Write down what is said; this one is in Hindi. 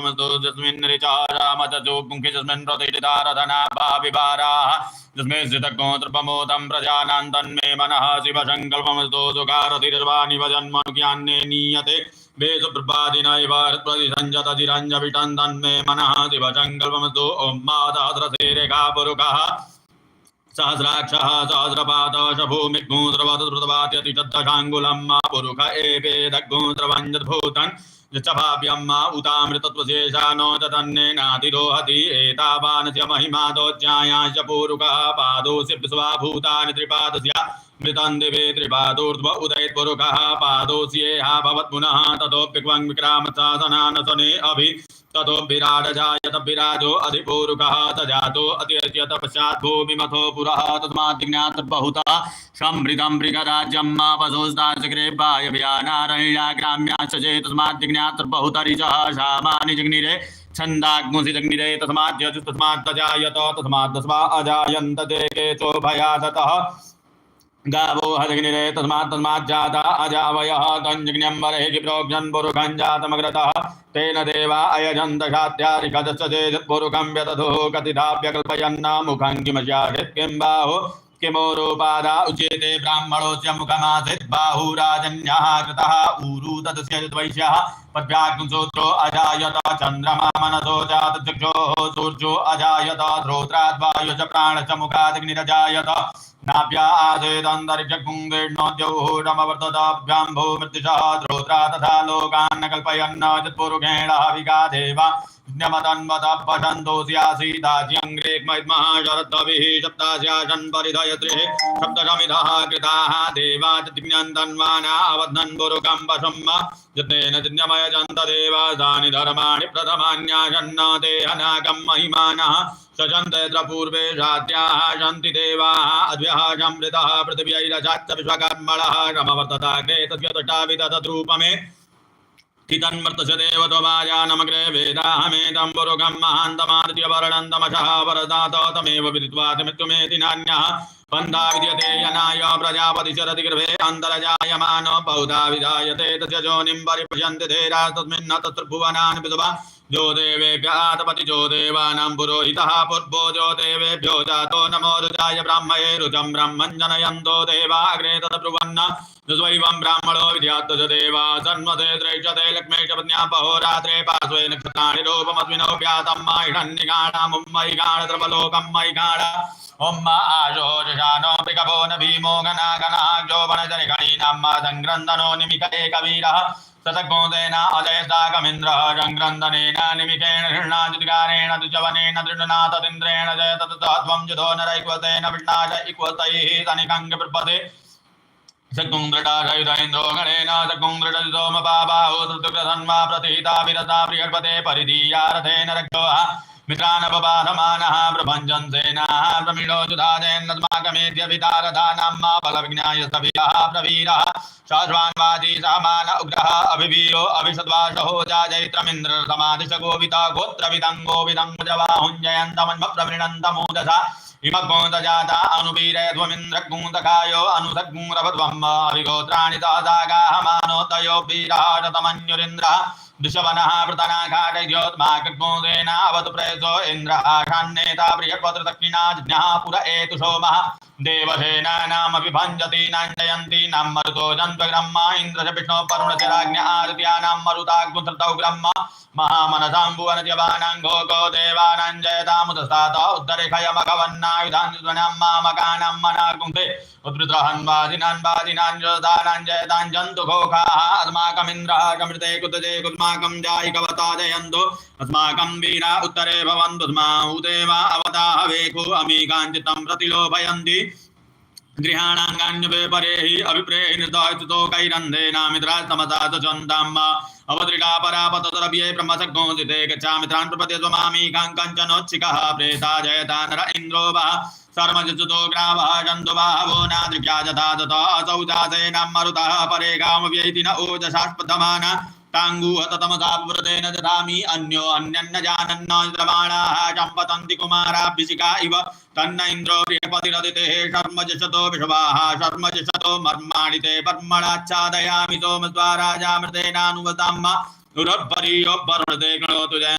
जस्मिन् ऋचारामचो पुंखि जस्मिन् प्रतिष्ठितारधना भाविभाराः जस्मिन् स्थितगोत्रप्रमोदं प्रजानां तन्मे मनः शिवसङ्कल्पमस्तु सुखारतिर्वाणि भजन्मनुज्ञान्ये नीयते वेदप्रपादिनैव प्रतिसञ्जतचिरञ्जविटं तन्मे मनः शिवसङ्कल्पमस्तु ॐ माताद्रसेरेखा पुरुषः सहस्राक्षः सहस्रपादश भूमिगोत्रवतृतवात्यतिशब्दशाङ्गुलं पुरुष एवेदगोत्रवञ्जद्भूतन् यच्छभाव्यम् उतामृतत्वशेषानो च तन्नेनातिरोहति एतावानस्य महिमादोज्ञायाश्च पूरुकः पादोऽस्य विश्वाभूतानि त्रिपादस्य मृतं दिवे त्रिपादोर्ध्व उदयत्पुरुषः पादोऽस्येह भवत् पुनः ततोऽप्यक्वं विक्रामशासनानसने अभि ततो विराडजायत विराजो अधिपूरुकः तजातो अत्यज्यत पश्चात् भूमिमथो पुरः तस्मात् बहुतः समृद्धं मृगराज्यम् पशुस्ताचक्रे वायव्यानारण्या ग्राम्याश्च चेत् तस्मात् जिज्ञात बहुतरिचः सामानि जग्निरे छन्दाग्मुसि जग्निरे तस्मात् यजु तस्मात् तजायत तस्मात् तस्मा अजायन्त ते केचोभयादतः गावो हजग्निरे तस्मात् जाता अजावयः तञ्जग्न्यम्बरे गिप्रोक्षन् पुरुषं जातमग्रतः तेन देवा अयजन्त शात्यारिकदश्च चेदत्पुरुषं व्यतधुः कथिताभ्यकल्पयन्न मुखं किमस्याचित् किं बाहु किमोरोपादा उच्यते ब्राह्मणोऽस्य मुखमासीत् बाहुराजन्यः कृतः ऊरु तदस्य वैश्यः पद्भ्याग्निशूद्रो अजायत चन्द्रमा मनसो जात चक्षुः सूर्यो अजायत श्रोत्राद्वायुश्च प्राणश्च मुखादग्निरजायत नाभ्या आसेदन्तरिक्षकुङ्गेर्णोद्यौहोरमवर्तताभ्यां भूमृत्युषः श्रोत्रा तथा लोकान् न कल्पयन्न यत्पुरुषेण हविका देवा ज्ञमतन्वतपशन्तोऽस्यासीदाज्यङ्ग्रेक्मैद्मः शरद्भिः सप्तास्याशन् परिधयत्रिः सप्तशमिधः कृताः देवा जिज्ञन्तन्वाना अवध्नन् पुरुषं पशुम् यत्नेन जिज्ञमयजन्त देवासानि धर्माणि प्रथमान्याशन्न ते अनागं महिमानः सजन्तेऽत्र पूर्वे शात्याः सन्ति देवाः अद्भ्यः समृतः पृथिव्यैरशाच्च विश्वकर्मणः समवर्तताग्रे तस्य तष्टाविदधद्रूपमे हितन्मर्तस्य देवत्वमायानमग्रे वेदाहमेदं पुरुषं महान्तमादित्यवर्णन्तमशः वरदात तमेव विदित्वा मृत्युमेति नान्यः पन्था विद्यते यनाय प्रजापतिशरति गर्भे अन्तर्जायमानो बहुधा विधायते तस्य योनिं परिपश्यन्ति धीरास्तस्मिन् तत्भुवनानि विधवा जो देवेभ्यः तपति जो देवानां पुरोहितः पूर्वो जो देवेभ्यो जातो नमो रुचाय ब्राह्मणे रुचं ब्रह्मं जनयन्तो देवा अग्रे तद्ब्रुवन् स्वैवं ब्राह्मणो विद्यात् च देवा सन्मते त्रैक्षते लक्ष्मीश्च पत्न्या पहोरात्रे पार्श्वे नक्षत्राणि रूपमस्मिनो व्यातं माहिषन्निगाणा मुम्मैगाण द्रवलोकं मैगाण ओम आशोषानो पिकभो न भीमो गणागणः जोवनजनिगणीनां संग्रन्दनो निमिक एकवीरः ततगोदेन अजयस्ताकमिन्द्रः संग्रन्दनेन निमिकेन हृणाजुतिकारेण द्विजवनेन दृढनाथदिन्द्रेण जयतत्त्वं जुधो नरैक्वतेन विष्णाच इक्वतैः तनिकङ्गप्रपदे सकुंद्रडाशयुधेन्द्रो गणेन सकुंद्रडोमपाबाहो तृतुकृतन्मा प्रतिहिता विरता बृहस्पते परिधीया रथेन रक्षोः मित्रानपबाधमानः प्रभञ्जन् सेनाः प्रमीळो जुधादेन्नस्माकमेद्य वितारधानां बलविज्ञाय सभिरः प्रवीरः शाश्वान्वादी सामान उग्रः अभिवीरो अभिषद्वासहो जाजैत्रमिन्द्र समादिश गोविता गोत्रविदङ्गो विदङ्गजवाहुञ्जयन्तमन्मप्रवृणन्तमूदसा इमगोदजाता अनुवीरध्वमिन्द्रगुन्दकायो अनुसद्गुरवध्वम् अभिगोत्राणि सहसागाः मानोदयो वीरः रतमन्युरिन्द्रः दुशवनः पृतनाघाटयोत्माकगोदेन अवतु प्रेसो इन्द्र आशान्नेता बृहस्पतिर्दक्षिणा जिज्ञः पुर एतु सोमः देवसेनानामपि भञ्जतीनां जयन्तीनां मरुतो जन्त्वग्रह्म इन्द्रस्य विष्णो वरुणस्य राज्ञः आदित्यानां मरुताग्मुत्रतौ ब्रह्म महामनसां भुवनजवानां घोगो देवानां जयतामुदस्तात उद्धरेखयमघवन्नायुधान्युधनां मामकानां मनागुंसे उद्वृत्रहन्वादिनान् वादिनां योधानां जयतां जन्तु घोखाः अस्माकमिन्द्रः कमृते कुतजे कुस्माकं जायिकवता जयन्तु अस्माकं वीरा उत्तरे भवन्तु स्माहु देवा अवताः वेको अमीकाञ्चितं प्रतिलोभयन्ति गृहाणाङ्गान्यपे परेहि अभिप्रेहि निर्दयितो कैरन्धेनामित्रास्तमसा चन्ताम्ब अवदृढा परापतरव्ये ब्रह्मसग्गोंसिते गच्छामित्रान् प्रपदे त्वमामीकां कञ्चनोच्छिकः प्रेता जयता नर इन्द्रो वः सर्वजसुतो ग्रावः जन्तु बाहवो नादृक्या जथा तथा असौ दासेनां मरुतः परे गामव्यैति न ओजसास्पदमान ताङ्गूहततमसाव्रतेन दधामि अन्यो अन्यन्न जानन्न द्रवाणाः चम्पतन्ति कुमाराभिषिका इव तन्न इन्द्रो बृहस्पतिरदितेः शर्मजशतो विषवाः शर्मजशतो मर्माणि ते पर्मणाच्छादयामि सोमस्वाराजामृतेनानुवदाम्म उरोर्परि वरुणते गणोतु